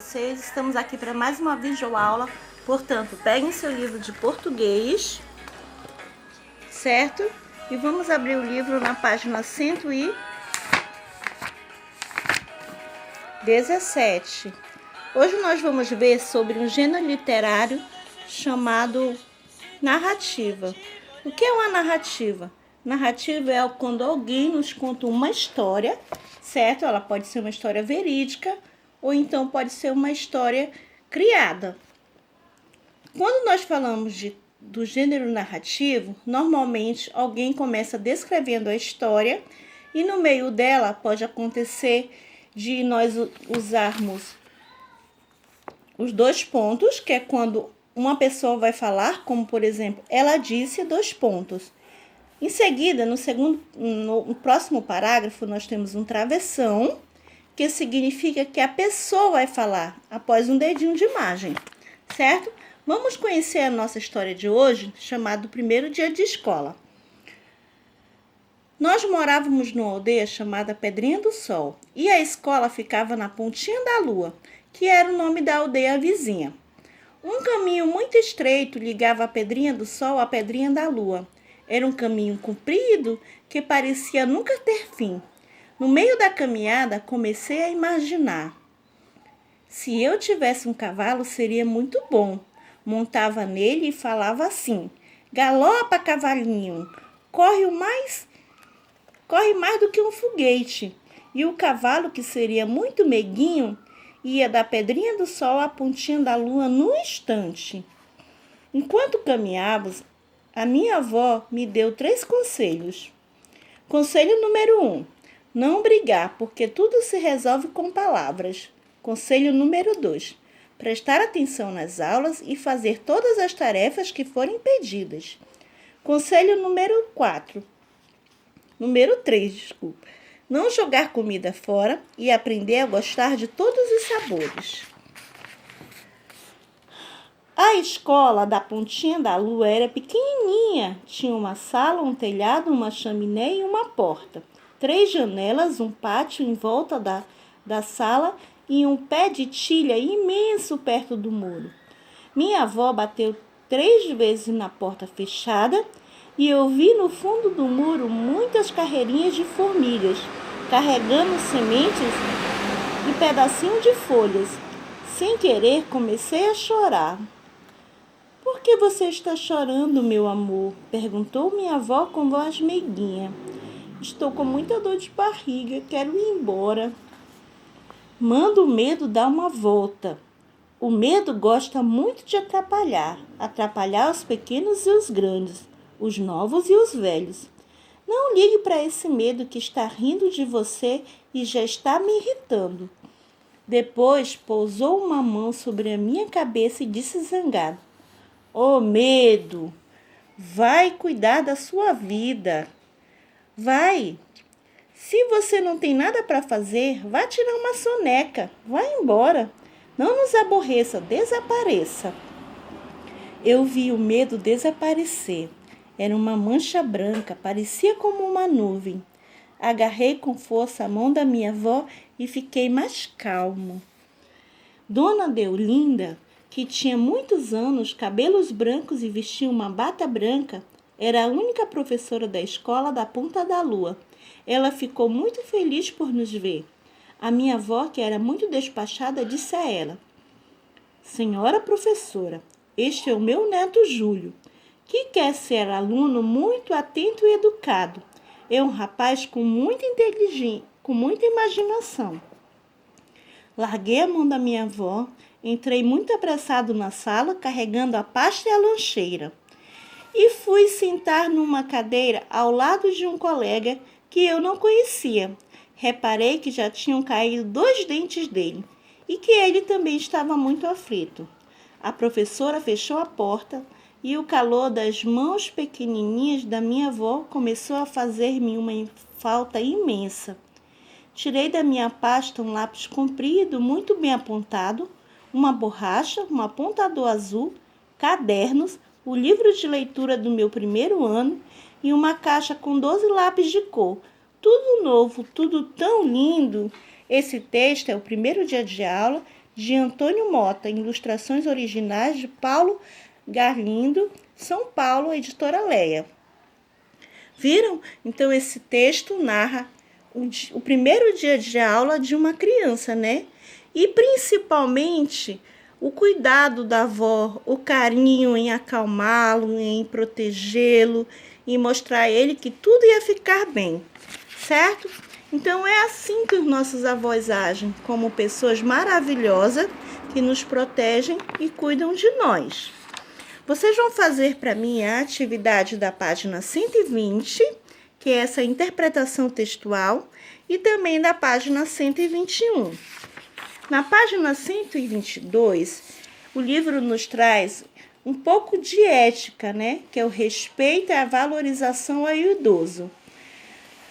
Vocês estamos aqui para mais uma videoaula, portanto, peguem seu livro de português, certo? E vamos abrir o livro na página 117. Hoje nós vamos ver sobre um gênero literário chamado narrativa. O que é uma narrativa? Narrativa é quando alguém nos conta uma história, certo? Ela pode ser uma história verídica ou então pode ser uma história criada. Quando nós falamos do gênero narrativo, normalmente alguém começa descrevendo a história e no meio dela pode acontecer de nós usarmos os dois pontos, que é quando uma pessoa vai falar, como por exemplo, ela disse, dois pontos. Em seguida, no próximo parágrafo, nós temos um travessão, que significa que a pessoa vai falar após um dedinho de imagem, certo? Vamos conhecer a nossa história de hoje, chamado Primeiro Dia de Escola. Nós morávamos numa aldeia chamada Pedrinha do Sol, e a escola ficava na Pontinha da Lua, que era o nome da aldeia vizinha. Um caminho muito estreito ligava a Pedrinha do Sol à Pedrinha da Lua. Era um caminho comprido que parecia nunca ter fim. No meio da caminhada, comecei a imaginar. Se eu tivesse um cavalo, seria muito bom. Montava nele e falava assim: galopa, cavalinho, corre mais do que um foguete. E o cavalo, que seria muito meiguinho, ia da Pedrinha do Sol à Pontinha da Lua num instante. Enquanto caminhávamos, a minha avó me deu 3 conselhos. Conselho número 1. Não brigar, porque tudo se resolve com palavras. Conselho número 2. Prestar atenção nas aulas e fazer todas as tarefas que forem pedidas. Conselho número 3. Não jogar comida fora e aprender a gostar de todos os sabores. A escola da Pontinha da Lua era pequenininha. Tinha uma sala, um telhado, uma chaminé e uma porta. 3 janelas, um pátio em volta da sala e um pé de tilha imenso perto do muro. Minha avó bateu 3 vezes na porta fechada e eu vi no fundo do muro muitas carreirinhas de formigas, carregando sementes e pedacinhos de folhas. Sem querer, comecei a chorar. Por que você está chorando, meu amor? Perguntou minha avó com voz meiguinha. Estou com muita dor de barriga, quero ir embora. Manda o medo dar uma volta. O medo gosta muito de atrapalhar os pequenos e os grandes, os novos e os velhos. Não ligue para esse medo que está rindo de você e já está me irritando. Depois pousou uma mão sobre a minha cabeça e disse zangado: Ô medo, vai cuidar da sua vida. Vai. Se você não tem nada para fazer, vá tirar uma soneca. Vá embora. Não nos aborreça, desapareça. Eu vi o medo desaparecer. Era uma mancha branca, parecia como uma nuvem. Agarrei com força a mão da minha avó e fiquei mais calmo. Dona Deolinda, que tinha muitos anos, cabelos brancos e vestia uma bata branca, era a única professora da escola da Ponta da Lua. Ela ficou muito feliz por nos ver. A minha avó, que era muito despachada, disse a ela: Senhora professora, este é o meu neto Júlio, que quer ser aluno muito atento e educado. É um rapaz com muita inteligência, com muita imaginação. Larguei a mão da minha avó, entrei muito apressado na sala, carregando a pasta e a lancheira. E fui sentar numa cadeira ao lado de um colega que eu não conhecia. Reparei que já tinham caído 2 dentes dele e que ele também estava muito aflito. A professora fechou a porta e o calor das mãos pequenininhas da minha avó começou a fazer-me uma falta imensa. Tirei da minha pasta um lápis comprido, muito bem apontado, uma borracha, um apontador azul, cadernos, o livro de leitura do meu primeiro ano e uma caixa com 12 lápis de cor. Tudo novo, tudo tão lindo. Esse texto é o primeiro dia de aula de Antônio Mota, ilustrações originais de Paulo Garlindo, São Paulo, editora Leia. Viram? Então, esse texto narra o primeiro dia de aula de uma criança, né? E, principalmente, o cuidado da avó, o carinho em acalmá-lo, em protegê-lo, em mostrar a ele que tudo ia ficar bem, certo? Então, é assim que os nossos avós agem, como pessoas maravilhosas que nos protegem e cuidam de nós. Vocês vão fazer para mim a atividade da página 120, que é essa interpretação textual, e também da página 121. Na página 122, o livro nos traz um pouco de ética, né? Que é o respeito e a valorização ao idoso.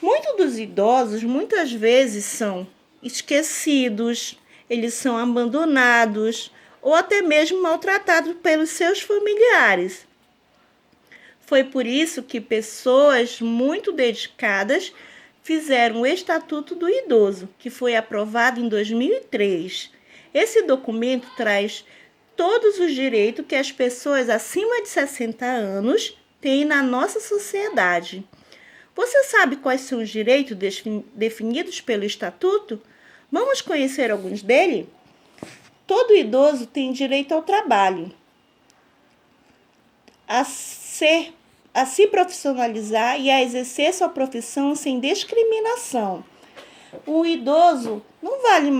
Muitos dos idosos, muitas vezes, são esquecidos, eles são abandonados, ou até mesmo maltratados pelos seus familiares. Foi por isso que pessoas muito dedicadas fizeram o Estatuto do Idoso, que foi aprovado em 2003. Esse documento traz todos os direitos que as pessoas acima de 60 anos têm na nossa sociedade. Você sabe quais são os direitos definidos pelo Estatuto? Vamos conhecer alguns deles? Todo idoso tem direito ao trabalho, a se profissionalizar e a exercer sua profissão sem discriminação. O idoso não vale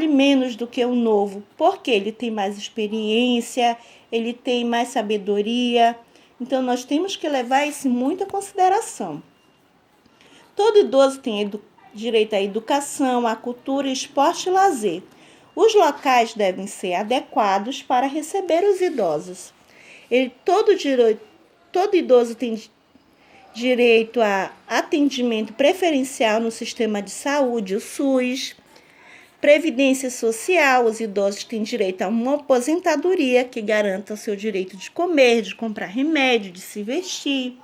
menos do que um novo, porque ele tem mais experiência, ele tem mais sabedoria. Então, nós temos que levar isso muito em consideração. Todo idoso tem direito à educação, à cultura, esporte e lazer. Os locais devem ser adequados para receber os idosos. Todo idoso tem direito a atendimento preferencial no sistema de saúde, o SUS. Previdência social, os idosos têm direito a uma aposentadoria que garanta o seu direito de comer, de comprar remédio, de se vestir.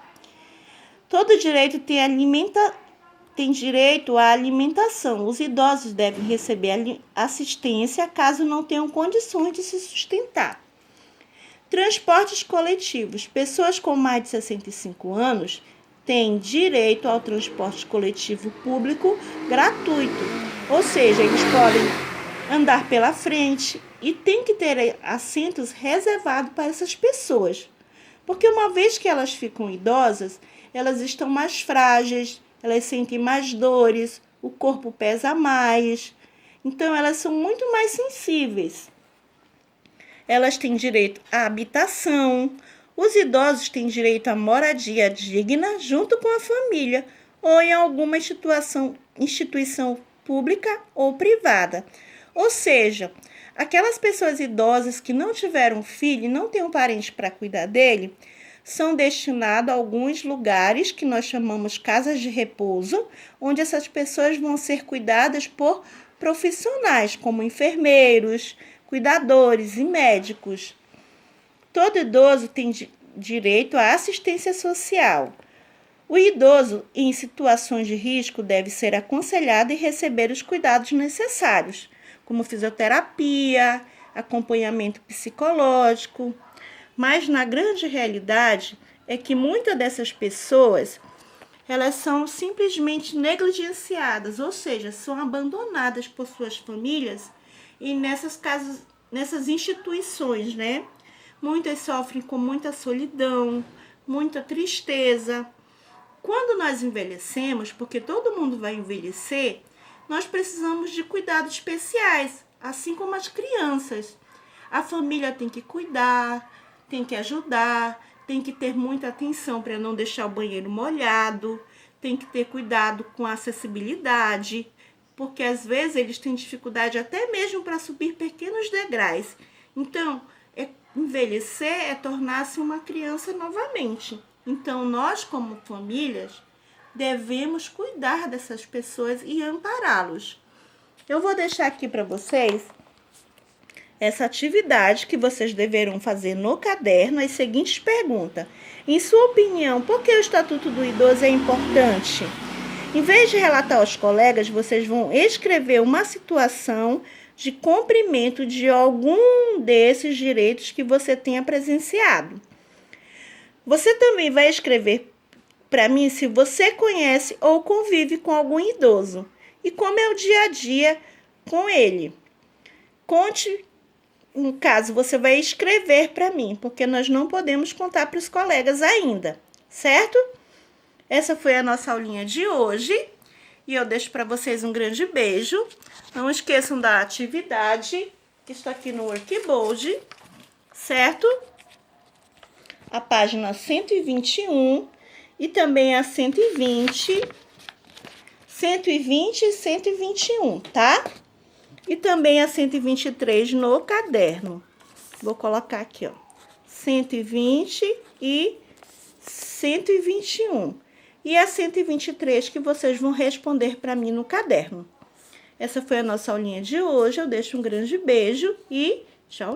Todo direito tem direito à alimentação. Os idosos devem receber assistência caso não tenham condições de se sustentar. Transportes coletivos. Pessoas com mais de 65 anos têm direito ao transporte coletivo público gratuito. Ou seja, eles podem andar pela frente e tem que ter assentos reservados para essas pessoas. Porque uma vez que elas ficam idosas, elas estão mais frágeis, elas sentem mais dores, o corpo pesa mais. Então, elas são muito mais sensíveis. Elas têm direito à habitação. Os idosos têm direito à moradia digna junto com a família ou em alguma instituição pública ou privada. Ou seja, aquelas pessoas idosas que não tiveram filho e não têm um parente para cuidar dele, são destinados a alguns lugares que nós chamamos casas de repouso, onde essas pessoas vão ser cuidadas por profissionais, como enfermeiros, cuidadores e médicos. Todo idoso tem direito à assistência social. O idoso, em situações de risco, deve ser aconselhado e receber os cuidados necessários, como fisioterapia, acompanhamento psicológico. Mas, na grande realidade, é que muitas dessas pessoas, elas são simplesmente negligenciadas, ou seja, são abandonadas por suas famílias e nessas instituições, né? Muitas sofrem com muita solidão, muita tristeza. Quando nós envelhecemos, porque todo mundo vai envelhecer, nós precisamos de cuidados especiais, assim como as crianças. A família tem que cuidar, tem que ajudar, tem que ter muita atenção para não deixar o banheiro molhado, tem que ter cuidado com a acessibilidade, porque às vezes eles têm dificuldade até mesmo para subir pequenos degraus. Então, envelhecer é tornar-se uma criança novamente. Então, nós como famílias devemos cuidar dessas pessoas e ampará-los. Eu vou deixar aqui para vocês essa atividade que vocês deverão fazer no caderno, as seguintes perguntas. Em sua opinião, por que o Estatuto do Idoso é importante? Em vez de relatar aos colegas, vocês vão escrever uma situação de cumprimento de algum desses direitos que você tenha presenciado. Você também vai escrever para mim se você conhece ou convive com algum idoso e como é o dia a dia com ele. Conte, no caso, você vai escrever para mim, porque nós não podemos contar para os colegas ainda, certo? Essa foi a nossa aulinha de hoje e eu deixo para vocês um grande beijo. Não esqueçam da atividade que está aqui no workboard, certo? A página 121 e também a 120 e 121, tá? E também a 123 no caderno. Vou colocar aqui, ó. 120 e 121. E a 123 que vocês vão responder para mim no caderno. Essa foi a nossa aulinha de hoje. Eu deixo um grande beijo e tchau.